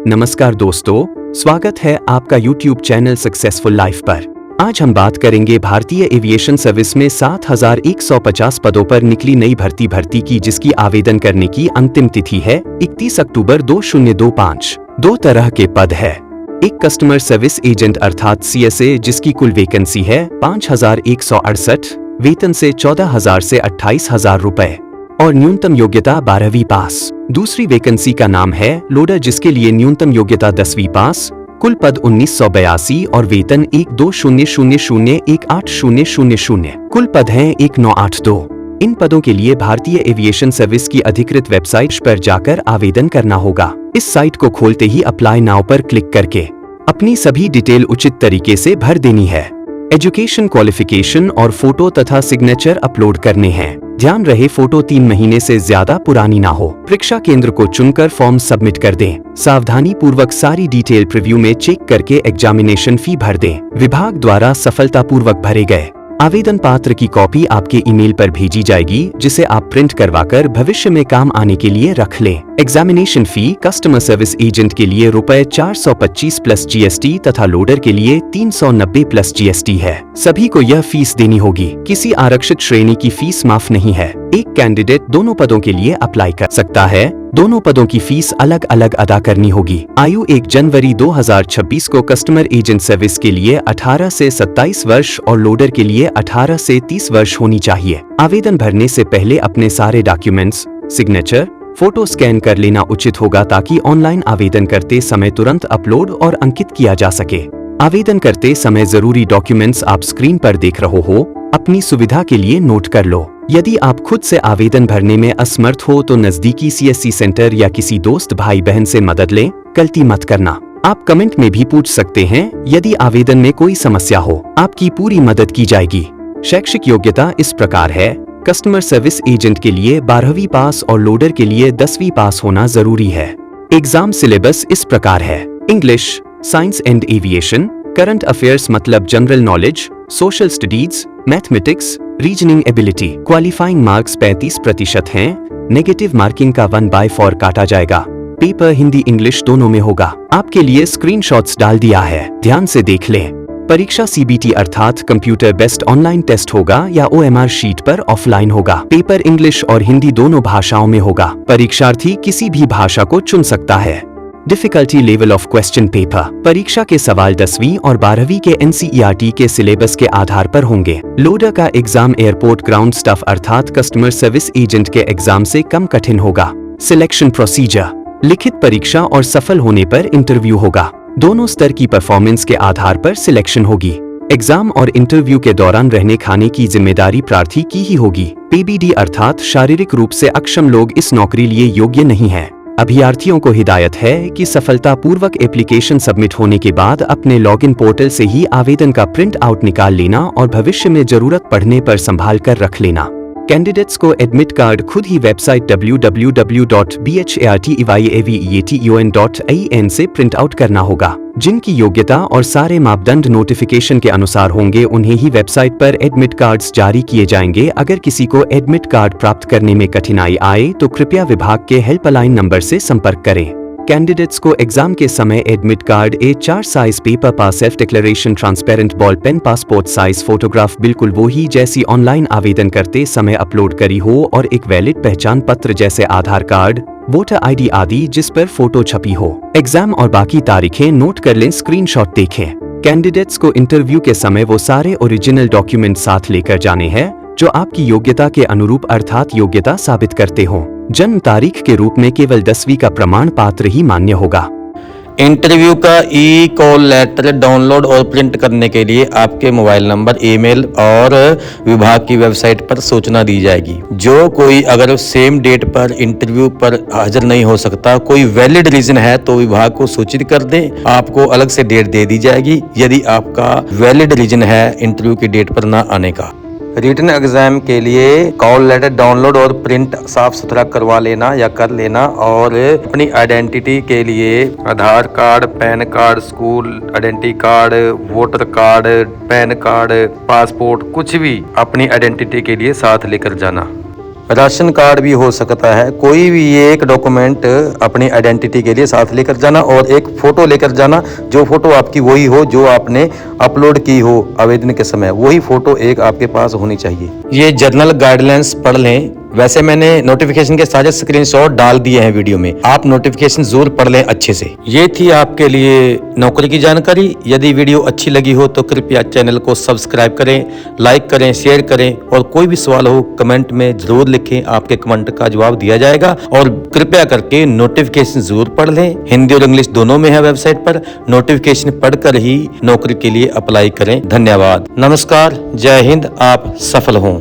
नमस्कार दोस्तों, स्वागत है आपका YouTube चैनल सक्सेसफुल लाइफ पर। आज हम बात करेंगे भारतीय एविएशन सर्विस में 7,150 पदों पर निकली नई भर्ती की, जिसकी आवेदन करने की अंतिम तिथि है 31 अक्टूबर 2025। दो तरह के पद है। एक कस्टमर सर्विस एजेंट अर्थात CSA, जिसकी कुल वैकेंसी है 5,168, वेतन से 14,000 से 28,000 रुपए और न्यूनतम योग्यता 12वीं पास। दूसरी वैकेंसी का नाम है लोडर, जिसके लिए न्यूनतम योग्यता 10वीं पास, कुल पद 1982 और वेतन 1200018000, कुल पद हैं 1982। इन पदों के लिए भारतीय एविएशन सर्विस की अधिकृत वेबसाइट पर जाकर आवेदन करना होगा। इस साइट को खोलते ही अप्लाई नाउ पर क्लिक करके अपनी सभी डिटेल उचित तरीके से भर देनी है। एजुकेशन क्वालिफिकेशन और फोटो तथा सिग्नेचर अपलोड करने हैं। ध्यान रहे फोटो 3 महीने से ज्यादा पुरानी ना हो। परीक्षा केंद्र को चुनकर फॉर्म सबमिट कर दें। सावधानी पूर्वक सारी डिटेल प्रीव्यू में चेक करके एग्जामिनेशन फी भर दें। विभाग द्वारा सफलतापूर्वक भरे गए आवेदन पत्र की कॉपी आपके ईमेल पर भेजी जाएगी, जिसे आप प्रिंट करवाकर भविष्य में काम आने के लिए रख लें। एग्जामिनेशन फी कस्टमर सर्विस एजेंट के लिए ₹425 प्लस GST तथा लोडर के लिए 390 प्लस GST है। सभी को यह फीस देनी होगी। किसी आरक्षित श्रेणी की फीस माफ नहीं है। एक कैंडिडेट दोनों पदों के लिए अप्लाई कर सकता है। दोनों पदों की फीस अलग अलग अदा करनी होगी। आयु 1 जनवरी 2026 को कस्टमर एजेंट सर्विस के लिए 18 से 27 वर्ष और लोडर के लिए 18 से 30 वर्ष होनी चाहिए। आवेदन भरने से पहले अपने सारे डॉक्यूमेंट्स, सिग्नेचर, फोटो स्कैन कर लेना उचित होगा, ताकि ऑनलाइन आवेदन करते समय तुरंत अपलोड और अंकित किया जा सके। आवेदन करते समय जरूरी डॉक्यूमेंट्स आप स्क्रीन पर देख रहे हो, अपनी सुविधा के लिए नोट कर लो। यदि आप खुद से आवेदन भरने में असमर्थ हो तो नजदीकी CSC सेंटर या किसी दोस्त भाई बहन से मदद लें। गलती मत करना। आप कमेंट में भी पूछ सकते हैं। यदि आवेदन में कोई समस्या हो, आपकी पूरी मदद की जाएगी। शैक्षिक योग्यता इस प्रकार है। कस्टमर सर्विस एजेंट के लिए 12वीं पास और लोडर के लिए 10वीं पास होना जरूरी है। एग्जाम सिलेबस इस प्रकार है। English, science and aviation, current affairs मतलब general knowledge, social studies, mathematics, reasoning ability. Qualifying marks 35% हैं। नेगेटिव मार्किंग का 1/4 काटा जाएगा। पेपर हिंदी इंग्लिश दोनों में होगा। आपके लिए स्क्रीनशॉट्स डाल दिया है, ध्यान से देख लें। परीक्षा CBT अर्थात कंप्यूटर बेस्ड ऑनलाइन टेस्ट होगा या OMR शीट पर ऑफलाइन होगा। पेपर इंग्लिश और हिंदी दोनों भाषाओं में होगा। परीक्षार्थी किसी भी भाषा को चुन सकता है। Difficulty level of question paper. परीक्षा के सवाल 10वीं और 12वीं के NCERT के सिलेबस के आधार पर होंगे। लोडर का एग्जाम एयरपोर्ट ग्राउंड स्टाफ अर्थात कस्टमर सर्विस एजेंट के एग्जाम से कम कठिन होगा। सिलेक्शन प्रोसीजर, लिखित परीक्षा और सफल होने पर इंटरव्यू होगा। दोनों स्तर की परफॉर्मेंस के आधार पर सिलेक्शन होगी। एग्जाम और इंटरव्यू के दौरान रहने खाने की जिम्मेदारी प्रार्थी की ही होगी। PBD अर्थात शारीरिक रूप से अक्षम लोग इस नौकरी लिए योग्य नहीं है। अभ्यर्थियों को हिदायत है कि सफलतापूर्वक एप्लीकेशन सबमिट होने के बाद अपने लॉगिन पोर्टल से ही आवेदन का प्रिंट आउट निकाल लेना और भविष्य में जरूरत पड़ने पर संभाल कर रख लेना। कैंडिडेट्स को एडमिट कार्ड खुद ही वेबसाइट www.bhartyevaeation.in से प्रिंट आउट करना होगा। जिनकी योग्यता और सारे मापदंड नोटिफिकेशन के अनुसार होंगे, उन्हें ही वेबसाइट पर एडमिट कार्ड्स जारी किए जाएंगे। अगर किसी को एडमिट कार्ड प्राप्त करने में कठिनाई आए तो कृपया विभाग के हेल्पलाइन नंबर से संपर्क करें। कैंडिडेट्स को एग्जाम के समय admit card, A4 size paper पास, self declaration, transparent ball pen, passport size photograph बिल्कुल वो ही जैसी ऑनलाइन आवेदन करते समय अपलोड करी हो और एक वैलिड पहचान पत्र जैसे आधार कार्ड, वोटर ID आदि जिस पर फोटो छपी हो। एग्जाम और बाकी तारीखें नोट कर लें, स्क्रीनशॉट देखें। कैंडिडेट्स को इंटरव्यू के समय वो सारे ओरिजिनल डॉक्यूमेंट साथ लेकर जाने हैं जो आपकी योग्यता के अनुरूप अर्थात योग्यता साबित करते हो। जन्म तारीख के रूप में केवल 10वीं का प्रमाण पत्र ही मान्य होगा। इंटरव्यू का कॉल लेटर डाउनलोड और प्रिंट करने के लिए आपके मोबाइल नंबर, ईमेल और विभाग की वेबसाइट पर सूचना दी जाएगी। जो कोई अगर सेम डेट पर इंटरव्यू पर हाजिर नहीं हो सकता, कोई वैलिड रीजन है तो विभाग को सूचित कर दें। आपको अलग से डेट दे दी जाएगी यदि आपका वैलिड रीजन है इंटरव्यू की डेट पर ना आने का। रिटन एग्जाम के लिए कॉल लेटर डाउनलोड और प्रिंट साफ सुथरा करवा लेना या कर लेना और अपनी आइडेंटिटी के लिए Aadhaar card, PAN card, school identity card, voter card, PAN card, passport, कुछ भी अपनी आइडेंटिटी के लिए साथ लेकर जाना। राशन कार्ड भी हो सकता है, कोई भी एक डॉक्यूमेंट अपनी आइडेंटिटी के लिए साथ लेकर जाना और एक फोटो लेकर जाना। जो फोटो आपकी वही हो जो आपने अपलोड की हो आवेदन के समय, वही फोटो एक आपके पास होनी चाहिए। ये जनरल गाइडलाइंस पढ़ लें। वैसे मैंने नोटिफिकेशन के सारे स्क्रीनशॉट डाल दिए हैं वीडियो में, आप नोटिफिकेशन जरूर पढ़ लें अच्छे से। ये थी आपके लिए नौकरी की जानकारी। यदि वीडियो अच्छी लगी हो तो कृपया चैनल को सब्सक्राइब करें, लाइक करें, शेयर करें और कोई भी सवाल हो कमेंट में जरूर लिखें, आपके कमेंट का जवाब दिया जाएगा। और कृपया करके नोटिफिकेशन जरूर पढ़ लें, हिंदी और इंग्लिश दोनों में है वेबसाइट पर। नोटिफिकेशन पढ़कर ही नौकरी के लिए अप्लाई करें। धन्यवाद, नमस्कार, जय हिंद, आप सफल हों।